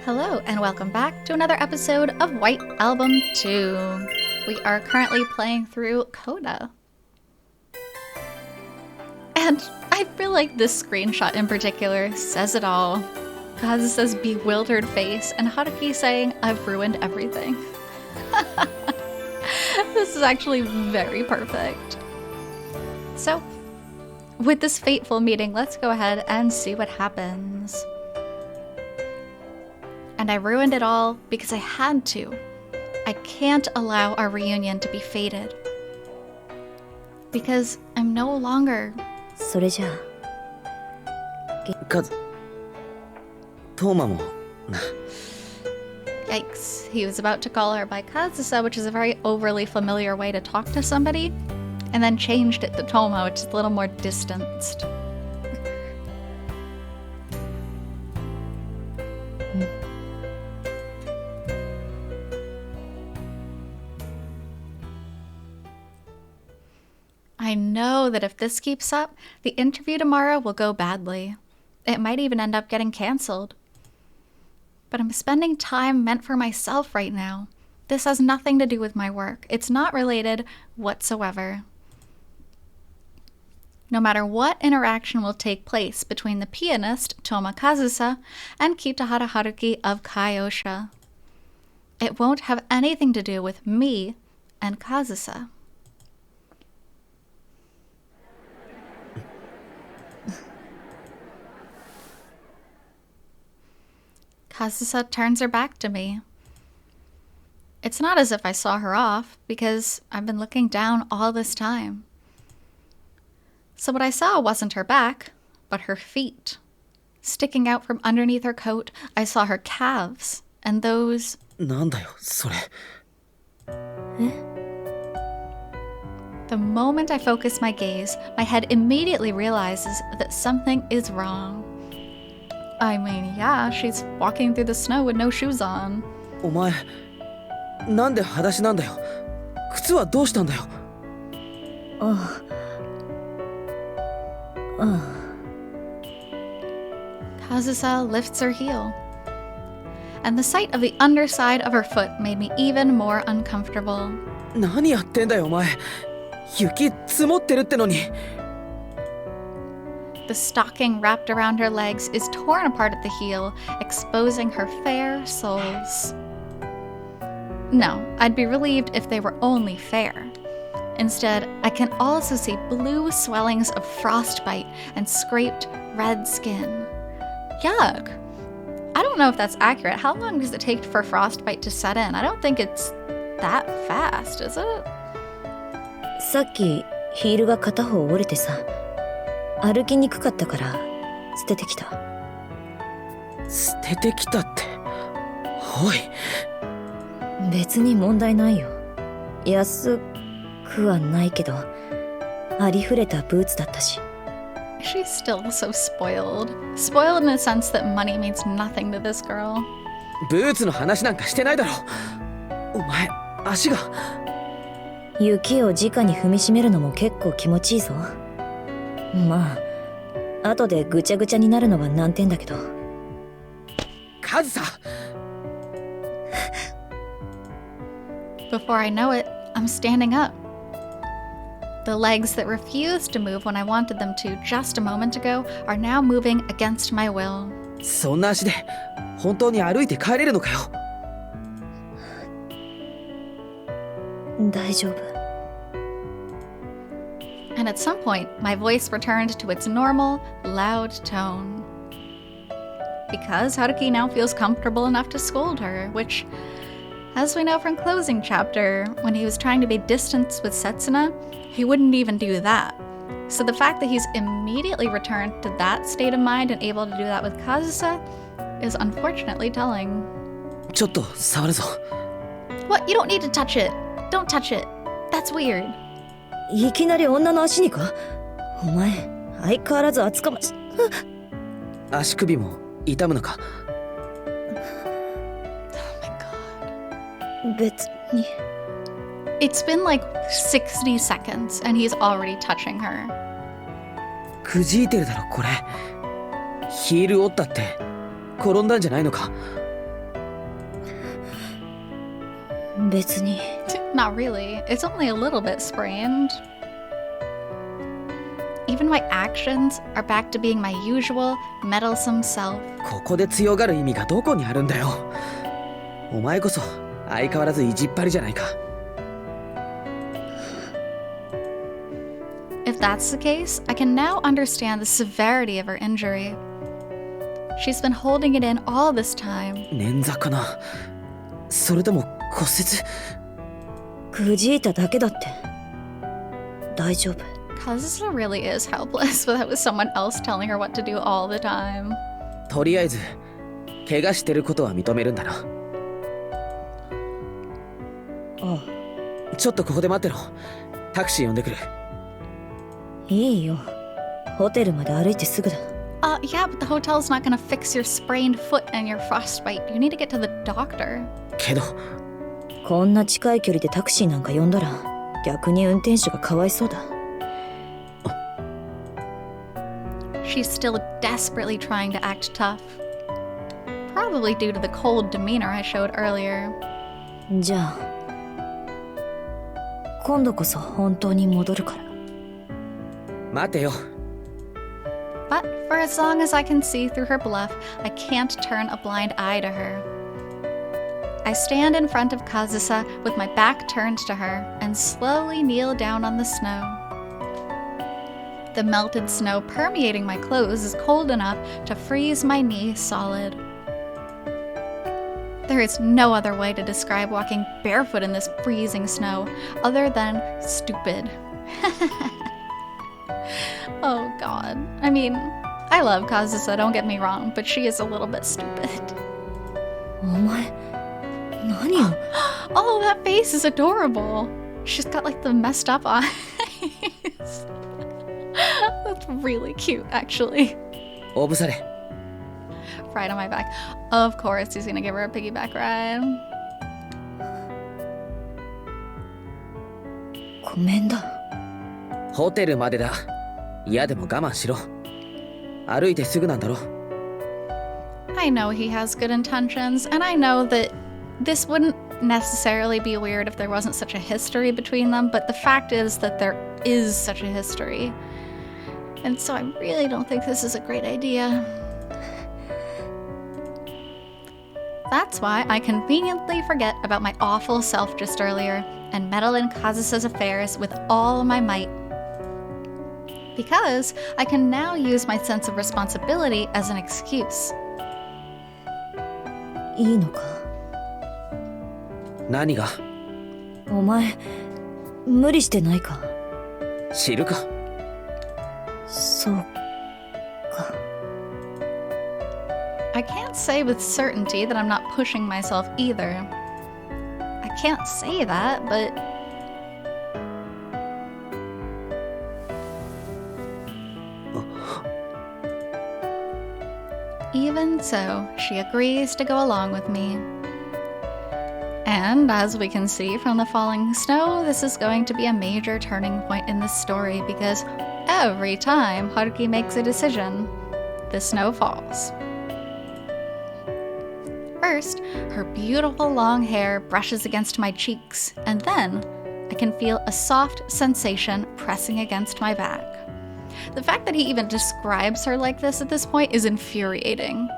Hello and welcome back to another episode of White Album 2. We are currently playing through CODA. And I feel like this screenshot in particular says it all. Kazusa's bewildered face and Haruki saying, "I've ruined everything." This is actually very perfect. So, with this fateful meeting, let's go ahead and see what happens. And I ruined it all because I had to. I can't allow our reunion to be fated. Because I'm no longer... それじゃあカズトーマもな Yikes. He was about to call her by Kazusa, which is a very overly familiar way to talk to somebody, and then changed it to Toma, which is a little more distanced. I know that if this keeps up, the interview tomorrow will go badly. It might even end up getting cancelled. But I'm spending time meant for myself right now. This has nothing to do with my work. It's not related whatsoever. No matter what interaction will take place between the pianist, Toma Kazusa, and Kitahara Haruki of Kaiosha, it won't have anything to do with me and Kazusa. Kazusa turns her back to me. It's not as if I saw her off, because I've been looking down all this time. So what I saw wasn't her back, but her feet. Sticking out from underneath her coat, I saw her calves, and those... なんだよそれ The moment I focus my gaze, my head immediately realizes that something is wrong. I mean, yeah, she's walking through the snow with no shoes on. お前なんで裸足なんだよ靴はどうしたんだよああ Kazusa lifts her heel. And the sight of the underside of her foot made me even more uncomfortable. 何やってんだよお前雪積もってるってのに The stocking wrapped around her legs is torn apart at the heel, exposing her fair soles. No, I'd be relieved if they were only fair. Instead, I can also see blue swellings of frostbite and scraped red skin. Yuck! I don't know if that's accurate. How long does it take for frostbite to set in? I don't think it's that fast, is it? さっきヒールが片方折れてさ歩きにくかったから捨ててきた捨ててきたっておい別に問題ないよ安くはないけどありふれたブーツだったし She's still so spoiled. Spoiled in a sense that money means nothing to this girl. ブーツの話なんかしてないだろお前足が雪を直に踏みしめるのも結構気持ちいいぞまあ後でぐちゃぐちゃになるのは難点だけどカズサ Before I know it, I'm standing up. The legs that refused to move when I wanted them to just a moment ago are now moving against my will. そんな足で本当に歩いて帰れるのかよ大丈夫 And at some point, my voice returned to its normal, loud tone. Because Haruki now feels comfortable enough to scold her, which, as we know from closing chapter, when he was trying to be distant with Setsuna, he wouldn't even do that. So the fact that he's immediately returned to that state of mind and able to do that with Kazusa is unfortunately telling. ちょっと触るぞ What? You don't need to touch it. Don't touch it. That's weird. いきなり女の足にかお前相変わらず厚かまし足首も痛むのか Oh my god. 別に It's been like 60 seconds and he's already touching her. くじいてるだろこれヒール折ったって転んだんじゃないのか別に。 Not really. It's only a little bit sprained. Even my actions are back to being my usual meddlesome self. ここで強がる意味がどこにあるんだよ。お前こそ相変わらず意地っ張りじゃないか。If that's the case, I can now understand the severity of her injury. She's been holding it in all this time. 捻挫かな。それとも骨折。くじいただけだって。大丈夫。 Kazusa really is helpless without someone else telling her what to do all the time. とりあえず怪我してることは認めるんだな。ああ、ちょっとここで待ってろ。タクシー呼んでくる。いいよ。ホテルまで歩いてすぐだ。Yeah, but the hotel's not gonna fix your sprained foot and your frostbite. You need to get to the doctor. けどこんな近い距離でタクシーなんか呼んだら逆に運転手がかわいそうだ。 She's still desperately trying to act tough. Probably due to the cold demeanor I showed earlier. じゃあ今度こそ本当に戻るから。待てよ。 But for as long as I can see through her bluff, I can't turn a blind eye to her. I stand in front of Kazusa with my back turned to her and slowly kneel down on the snow. The melted snow permeating my clothes is cold enough to freeze my knee solid. There is no other way to describe walking barefoot in this freezing snow other than stupid. Oh god. I mean, I love Kazusa, don't get me wrong, but she is a little bit stupid. お前何を。 Oh, that face is adorable. She's got like the messed up eyes. That's really cute, actually. おぶされ。 Ride on my back. Of course, he's gonna give her a piggyback ride. ごめんだ。ホテルまでだ。嫌でも我慢しろ。歩いてすぐなんだろ。 I know he has good intentions, and I know that this wouldn't necessarily be weird if there wasn't such a history between them, but the fact is that there is such a history. And so I really don't think this is a great idea. That's why I conveniently forget about my awful self just earlier and meddle in Kazusa's affairs with all my might. Because I can now use my sense of responsibility as an excuse. いいのか。何が。お前無理してないか。知るか。そうか。 I can't say with certainty that I'm not pushing myself either. I can't say that, but... Even so, she agrees to go along with me. And as we can see from the falling snow, this is going to be a major turning point in this story because every time Haruki makes a decision, the snow falls. First, her beautiful long hair brushes against my cheeks, and then I can feel a soft sensation pressing against my back. The fact that he even describes her like this at this point is infuriating.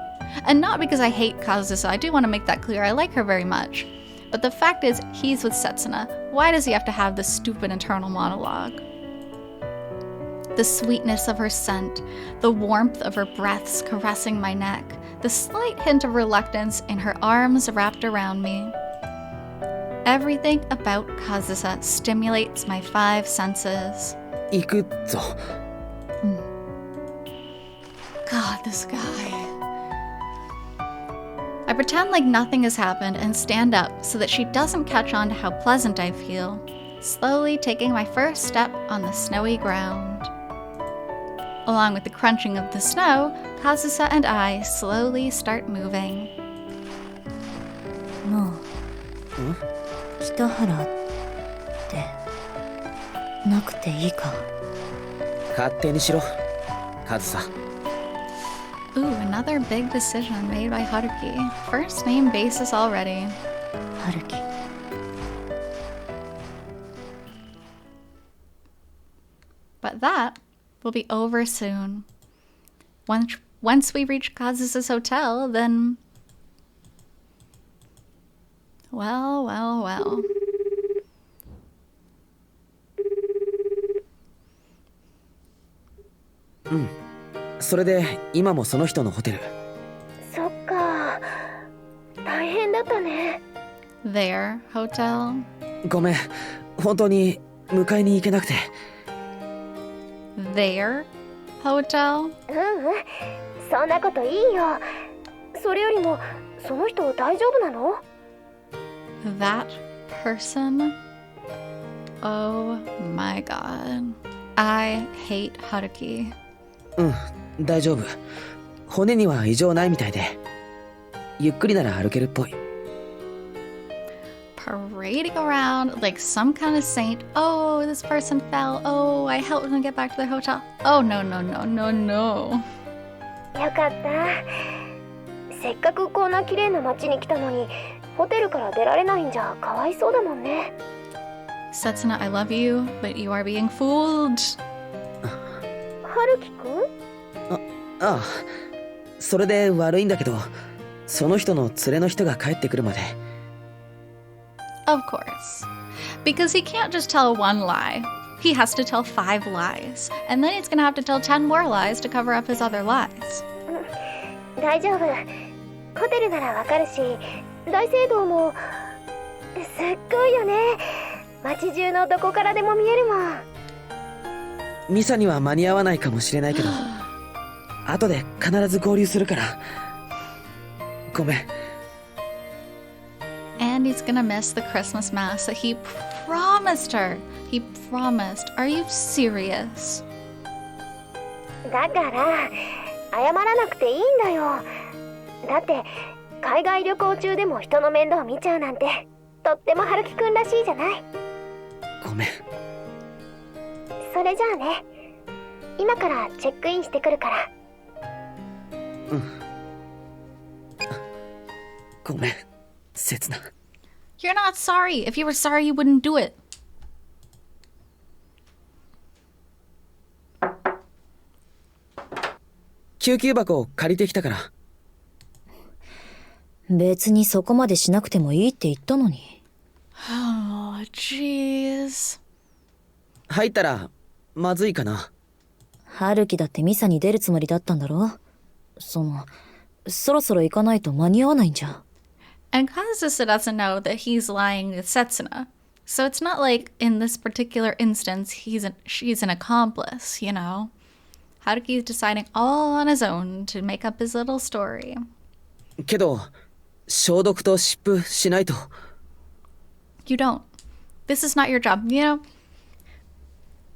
And not because I hate Kazusa, I do want to make that clear, I like her very much. But the fact is, he's with Setsuna. Why does he have to have this stupid internal monologue? The sweetness of her scent, the warmth of her breaths caressing my neck, the slight hint of reluctance in her arms wrapped around me. Everything about Kazusa stimulates my 5 senses. 行くぞ。 God, this guy. I pretend like nothing has happened and stand up so that she doesn't catch on to how pleasant I feel, slowly taking my first step on the snowy ground. Along with the crunching of the snow, Kazusa and I slowly start moving. なあ、北原ってなくていいか。勝手にしろ、カズサ。 Ooh, another big decision made by Haruki. First name basis already. 春樹。But that will be over soon. Once we reach Kazusa's hotel, then... Well, well, well. それで今もその人のホテル。そっか、大変だったね。 Their hotel? ごめん、本当に迎えに行けなくて。Their hotel? そんなこといいよ。それよりもその人大丈夫なの？ That person? Oh my god. I hate Haruki. 大丈夫。骨には異常ないみたいで。ゆっくりなら歩けるっぽい。Parading around like some kind of saint. Oh, this person fell. Oh, I helped them get back to their hotel. Oh, no, no, no, no, no. よかった。せっかくこんな綺麗な街に来たのに、ホテルから出られないんじゃかわいそうだもんね。Setsuna, I love you, but you are being fooled. 春樹くん？ああ、それで悪いんだけど、その人の連れの人が帰ってくるまで。Of course. Because he can't just tell one lie. He has to tell 5 lies. And then he's gonna have to tell 10 more lies to cover up his other lies. 大丈夫。ホテルならわかるし、大聖堂もすっごいよね。街中のどこからでも見えるもん。ミサには間に合わないかもしれないけど、後で必ず合流するから。ごめん。And he's gonna miss the Christmas mass that he promised her. He promised. Are you serious? だから謝らなくていいんだよ。だって海外旅行中でも人の面倒見ちゃうなんてとっても春樹くんらしいじゃない。ごめん。それじゃあね、今からチェックインしてくるから。ごめん、刹那。 You're not sorry. If you were sorry, you wouldn't do it.救急箱を借りてきたから。別にそこまでしなくてもいいって言ったのに。Oh, jeez. 入ったらまずいかな。春樹だってミサに出るつもりだったんだろ。そろそろ行かないと間に合わないんじゃ。And Kazusa doesn't know that he's lying with Setsuna. So it's not like in this particular instance she's an accomplice, you know? Haruki's deciding all on his own to make up his little story. けど消毒と湿布しないと。You don't. This is not your job. You know,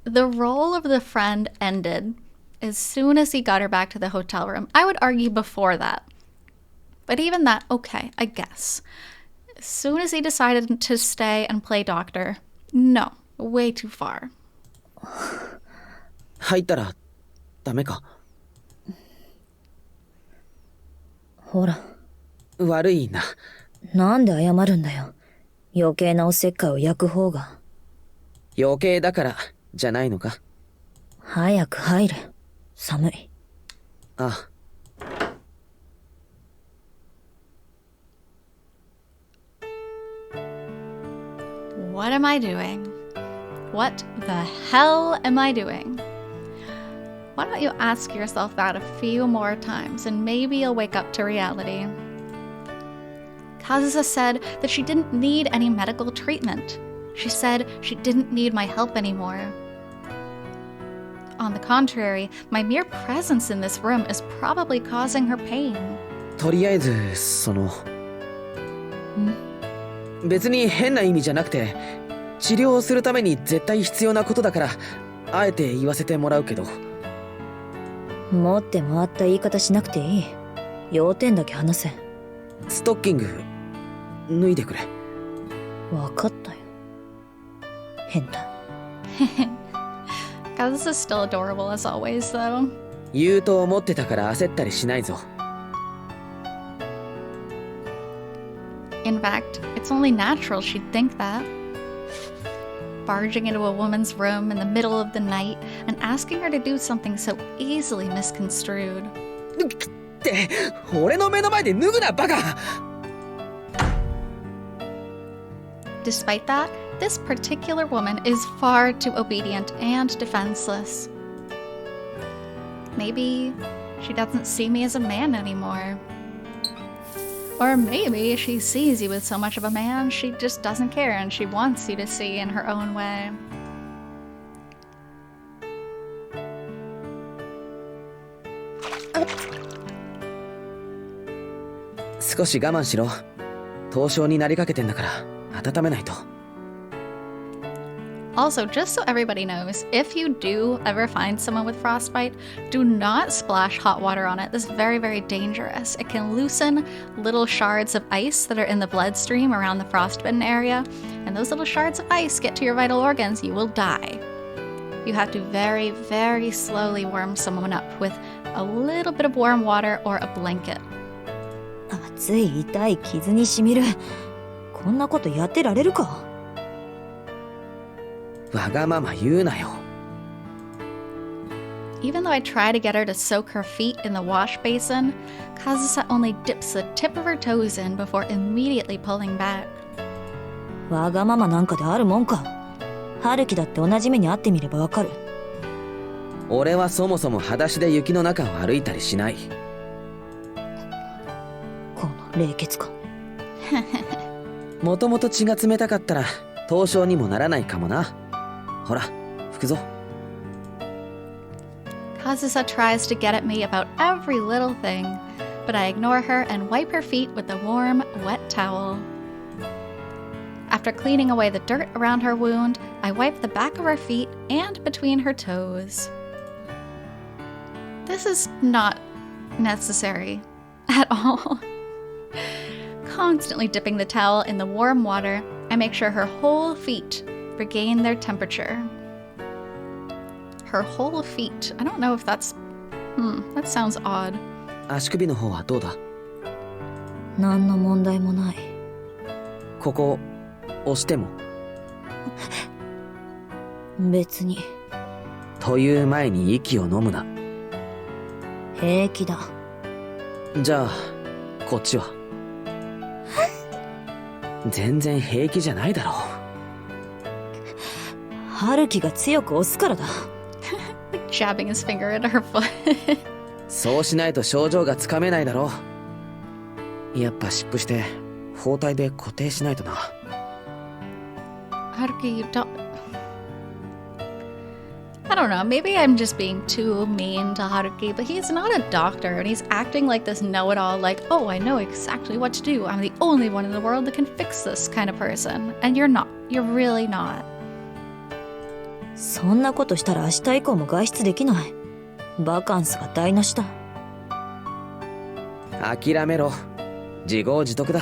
the role of the friend ended as soon as he got her back to the hotel room. I would argue before that. But even that, okay, I guess. As soon as he decided to stay and play doctor, no, way too far. 入ったらダメか。ほら。悪いな。なんで謝るんだよ。余計なおせっかいを焼く方が。余計だからじゃないのか。早く入れ。寒い。ああ。What am I doing? What the hell am I doing? Why don't you ask yourself that a few more times and maybe you'll wake up to reality. Kazusa said that she didn't need any medical treatment. She said she didn't need my help anymore. On the contrary, my mere presence in this room is probably causing her pain. とりあえず別に変な意味じゃなくて、治療をするために絶対必要なことだから、あえて言わせてもらうけど。持って回った言い方しなくていい。要点だけ話せ。ストッキング脱いでくれ。わかったよ。変だ。Kazusa's still adorable as always, though. 言うと思ってたから焦ったりしないぞ。In fact, it's only natural she'd think that. barging into a woman's room in the middle of the night and asking her to do something so easily misconstrued. って俺の目の前で脱ぐなバカ Despite that, this particular woman is far too obedient and defenseless. Maybe she doesn't see me as a man anymore. Or maybe she sees you with so much of a man, she just doesn't care and she wants you to see in her own way.「少し我慢しろ。凍傷になりかけてんだから温めないと。 Also, just so everybody knows, if you do ever find someone with frostbite, do not splash hot water on it. This is very, very dangerous. It can loosen little shards of ice that are in the bloodstream around the frostbitten area, and those little shards of ice get to your vital organs, you will die. You have to very, very slowly warm someone up with a little bit of warm water or a blanket. 熱い痛い傷にしみる。こんなことやってられるか？わがまま言うなよ。 Even though I try to get her to soak her feet in the wash basin, Kazusa only dips the tip of her toes in before immediately pulling back. わがままなんかであるもんか。春樹だって同じ目に遭ってみればわかる。俺はそもそも裸足で雪の中を歩いたりしない。この冷血か。もともと血が冷たかったら凍傷にもならないかもな。ほら、拭くぞ。 Kazusa tries to get at me about every little thing, but I ignore her and wipe her feet with the warm, wet towel. After cleaning away the dirt around her wound, I wipe the back of her feet and between her toes. This is not necessary at all. Constantly dipping the towel in the warm water, I make sure her whole feet regain their temperature. Her whole feet. I don't know if that's... that sounds odd. 足首の方はどうだ？何の問題もない。ここ押しても？別に。という前に息を飲むな。平気だ。じゃあこっちは？全然平気じゃないだろう。春樹が強く押すからだ。Like jabbing his finger into her foot. そうしないと症状がつかめないだろう。やっぱ湿布して包帯で固定しないとな。Haruki, you don't... I don't know, maybe I'm just being too mean to Haruki, but he's not a doctor, and he's acting like this know-it-all, like, oh, I know exactly what to do. I'm the only one in the world that can fix this kind of person. And you're not. You're really not. そんなことしたら明日以降も外出できない。バカンスが台無しだ。諦めろ。自業自得だ。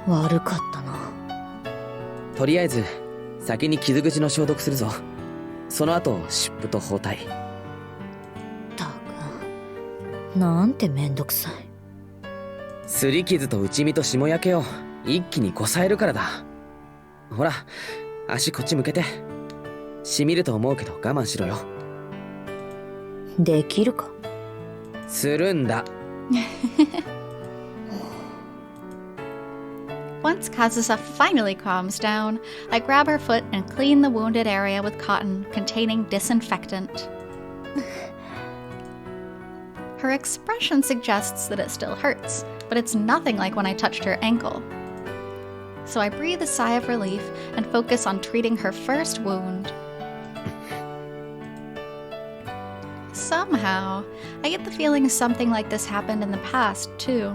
悪かったな。とりあえず先に傷口の消毒するぞ。その後湿布と包帯。たくなんてめんどくさい。擦り傷と内身と霜焼けを一気にこさえるからだ。ほら足こっち向けて。しみると思うけど我慢しろよ。できるか？するんだ。Once Kazusa finally calms down, I grab her foot and clean the wounded area with cotton containing disinfectant. Her expression suggests that it still hurts, but it's nothing like when I touched her ankle. So I breathe a sigh of relief and focus on treating her first wound. Somehow, I get the feeling something like this happened in the past, too.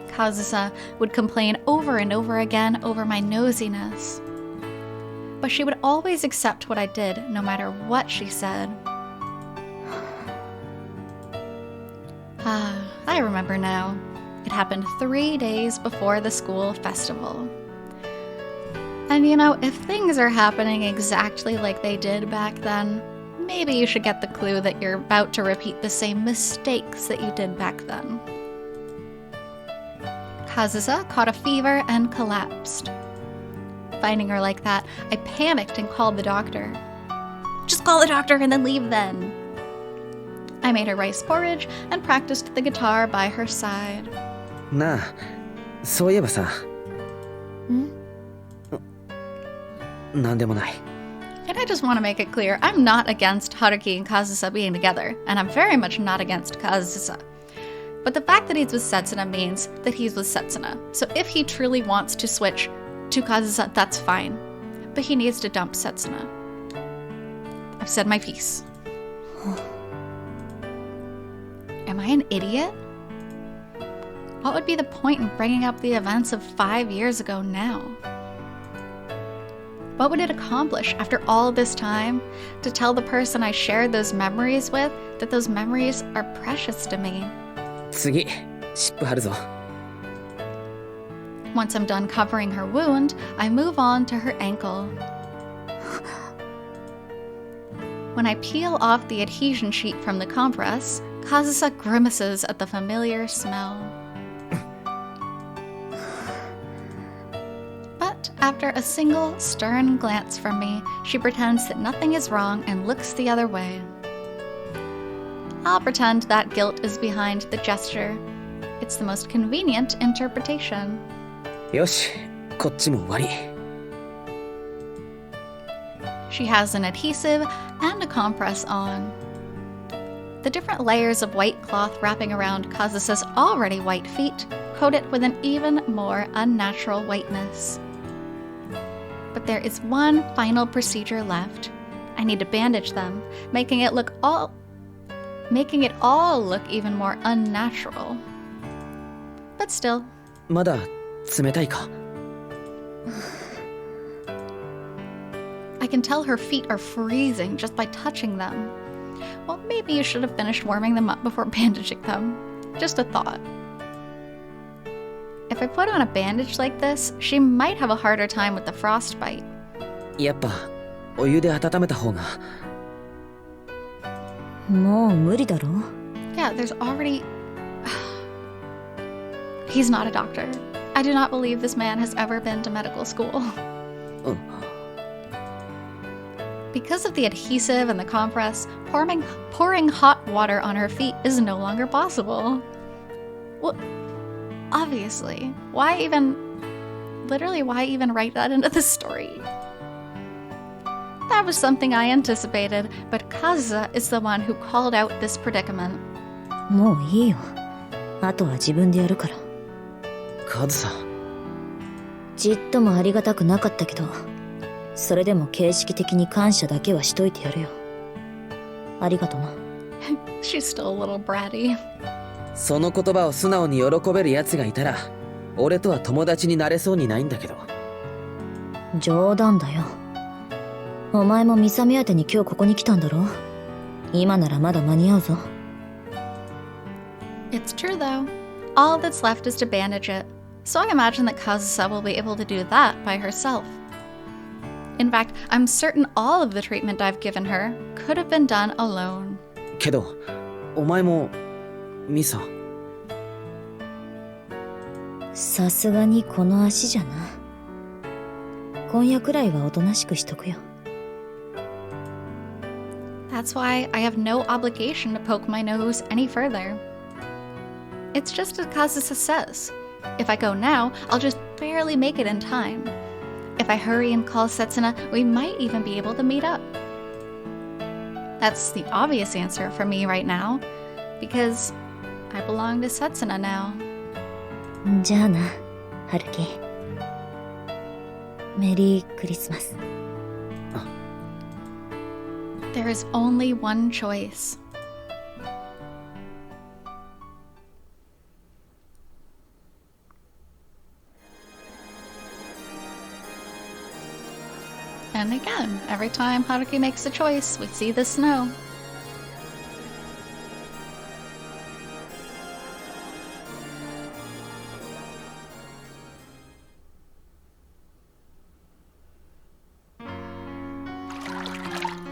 Kazusa would complain over and over again over my nosiness. But she would always accept what I did, no matter what she said. I remember now. It happened 3 days before the school festival. And you know, if things are happening exactly like they did back then, maybe you should get the clue that you're about to repeat the same mistakes that you did back then. Kazusa caught a fever and collapsed. finding her like that, I panicked and called the doctor. Just call the doctor and then leave then. I made her rice porridge and practiced the guitar by her side. なあ、そういえばさ。なんでもない。 And I just want to make it clear, I'm not against Haruki and Kazusa being together, and I'm very much not against Kazusa. But the fact that he's with Setsuna means that he's with Setsuna. So if he truly wants to switch to Kazusa, that's fine. But he needs to dump Setsuna. I've said my piece. Am I an idiot? What would be the point in bringing up the events of 5 years ago now? What would it accomplish after all this time to tell the person I shared those memories with that those memories are precious to me? 次、湿布貼るぞ。 Once I'm done covering her wound, I move on to her ankle. When I peel off the adhesion sheet from the compress, Kazusa grimaces at the familiar smell. But after a single stern glance from me, she pretends that nothing is wrong and looks the other way. I'll pretend that guilt is behind the gesture. It's the most convenient interpretation. よし、こっちも終わり。 She has an adhesive and a compress on. The different layers of white cloth wrapping around Kazusa's already white feet coat it with an even more unnatural whiteness. But there is one final procedure left. I need to bandage them, making it all look even more unnatural. But still. まだ冷たいか？ I can tell her feet are freezing just by touching them. Well, maybe you should have finished warming them up before bandaging them. Just a thought. If I put on a bandage like this, she might have a harder time with the frostbite. やっぱお湯で温めた方が。もう無理だろ。 Yeah, there's already... He's not a doctor. I do not believe this man has ever been to medical school. Because of the adhesive and the compress, pouring hot water on her feet is no longer possible. Well, obviously. Why even write that into the story? That was something I anticipated, but Kazusa is the one who called out this predicament. もういいよ。あとは自分でやるから。カズサ。ちっともありがたくなかったけど、それでも形式的に感謝だけはしといてやるよ。ありがとな。She's still a little bratty. その言葉を素直に喜べる奴がいたら、俺とは友達になれそうにないんだけど。冗談だよ。お前もミサ目当てに今日ここに来たんだろ？今ならまだ間に合うぞ。It's true though. All that's left is to bandage it. So I imagine that Kazusa will be able to do that by herself. In fact, I'm certain all of the treatment I've given her could have been done alone. けど、お前もミサ。さすがにこの足じゃな。今夜くらいはおとなしくしとくよ。That's why I have no obligation to poke my nose any further. It's just as Kazusa says. If I go now, I'll just barely make it in time. If I hurry and call Setsuna, we might even be able to meet up. That's the obvious answer for me right now, because I belong to Setsuna now. じゃあな、ハルキ。メリークリスマス。There is only one choice. And again, every time Haruki makes a choice, we see the snow.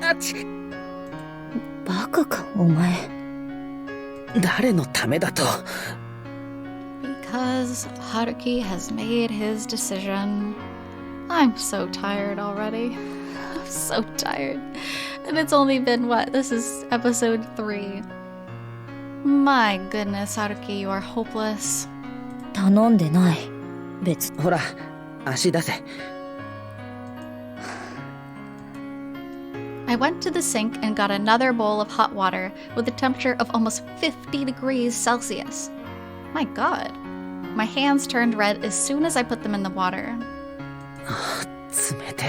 Achoo! バカか、お前。誰のためだと？ Because Haruki has made his decision. I'm so tired already. I'm so tired. And it's only been what? This is episode 3. My goodness, Haruki, you are hopeless. 頼んでない。別。ほら、足出せ。I went to the sink and got another bowl of hot water with a temperature of almost 50 degrees Celsius. My god. My hands turned red as soon as I put them in the water. 冷て。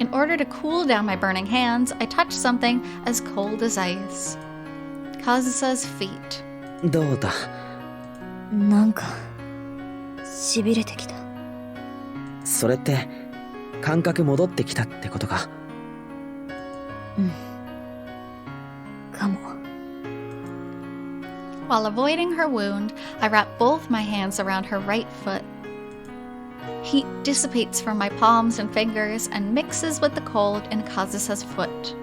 In order to cool down my burning hands, I touched something as cold as ice. Kazusa's feet. どうだ。なんか、痺れてきた。それって、感覚戻ってきたってことか。うん。かも。While avoiding her wound, I wrap both my hands around her right foot. Heat dissipates from my palms and fingers and mixes with the cold in Kazusa's foot.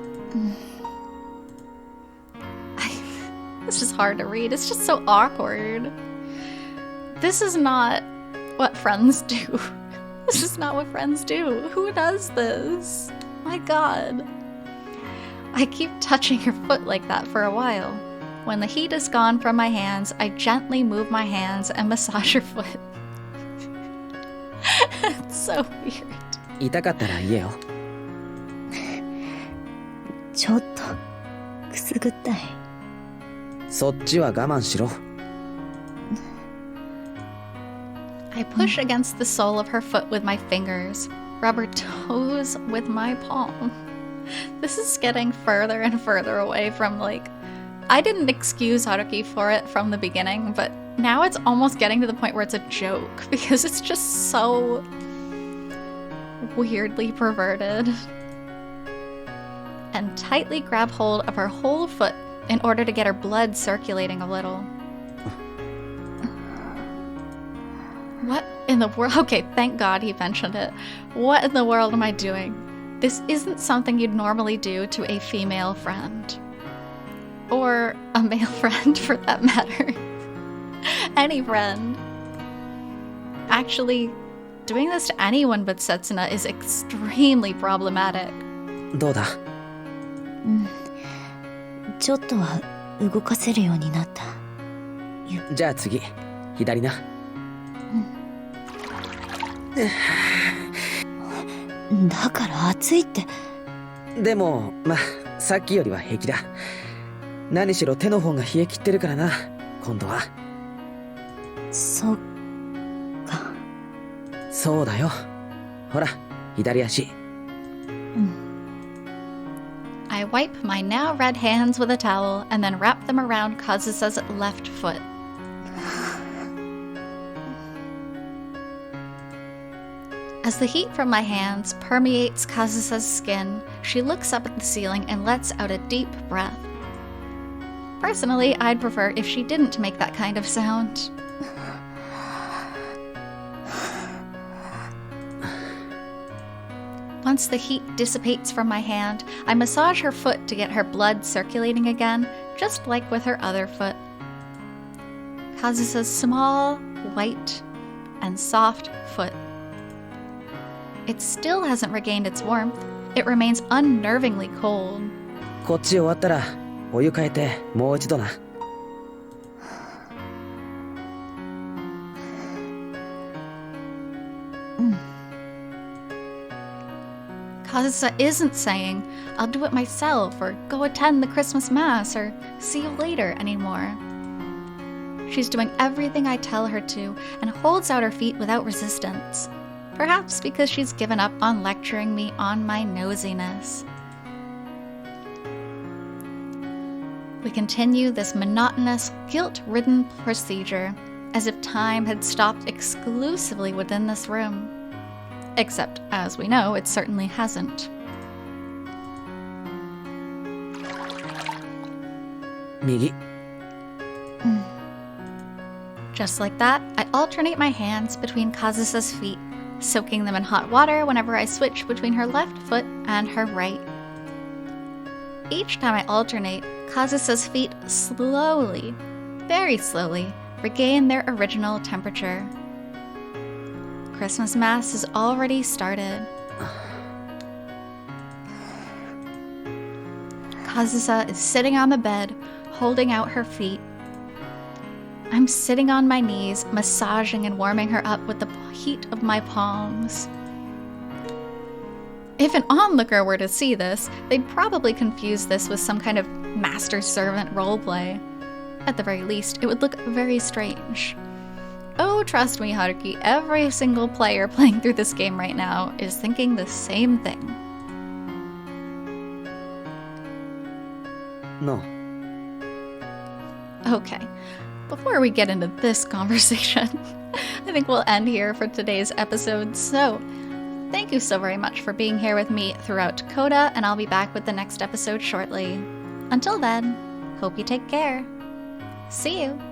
This is hard to read. It's just so awkward. This is not what friends do. This is not what friends do. Who does this? My god. I keep touching her foot like that for a while. When the heat is gone from my hands, I gently move my hands and massage her foot. It's so weird. 痛かったら言えよ。ちょっと、くすぐったい。そっちは我慢しろ。I push against the sole of her foot with my fingers, rub her toes with my palm. This is getting further and further away from, like, I didn't excuse Haruki for it from the beginning, but now it's almost getting to the point where it's a joke because it's just so weirdly perverted. And tightly grab hold of her whole foot in order to get her blood circulating a little. What in the world? Okay, thank God he mentioned it. What in the world am I doing? This isn't something you'd normally do to a female friend. Or a male friend, for that matter. Any friend. Actually, doing this to anyone but Setsuna is extremely problematic. どうだ。ちょっとは動かせるようになった。じゃあ次、左な。だから暑いって。でも、ま、さっきよりは平気だ。何しろ手の方が冷え切ってるからな、今度は。そっか。そうだよ。ほら、左足。I wipe my now red hands with a towel and then wrap them around Kazusa's left foot. As the heat from my hands permeates Kazusa's skin, she looks up at the ceiling and lets out a deep breath. Personally, I'd prefer if she didn't make that kind of sound. Once the heat dissipates from my hand, I massage her foot to get her blood circulating again, just like with her other foot. Kazusa's small, white, and soft foot. It still hasn't regained its warmth. It remains unnervingly cold. こっち終わったら、お湯変えて、もう一度な。Kazusa isn't saying, I'll do it myself, or go attend the Christmas Mass, or see you later anymore. She's doing everything I tell her to, and holds out her feet without resistance. Perhaps because she's given up on lecturing me on my nosiness. We continue this monotonous, guilt-ridden procedure, as if time had stopped exclusively within this room. Except, as we know, it certainly hasn't. 右。 Just like that, I alternate my hands between Kazusa's feet, soaking them in hot water whenever I switch between her left foot and her right. Each time I alternate, Kazusa's feet slowly, very slowly, regain their original temperature. Christmas Mass has already started. Kazusa is sitting on the bed, holding out her feet. I'm sitting on my knees, massaging and warming her up with the heat of my palms. If an onlooker were to see this, they'd probably confuse this with some kind of master-servant roleplay. At the very least, it would look very strange. Oh, trust me, Haruki, every single player playing through this game right now is thinking the same thing. No. Okay, before we get into this conversation, I think we'll end here for today's episode. So, thank you so very much for being here with me throughout CODA, and I'll be back with the next episode shortly. Until then, hope you take care. See you!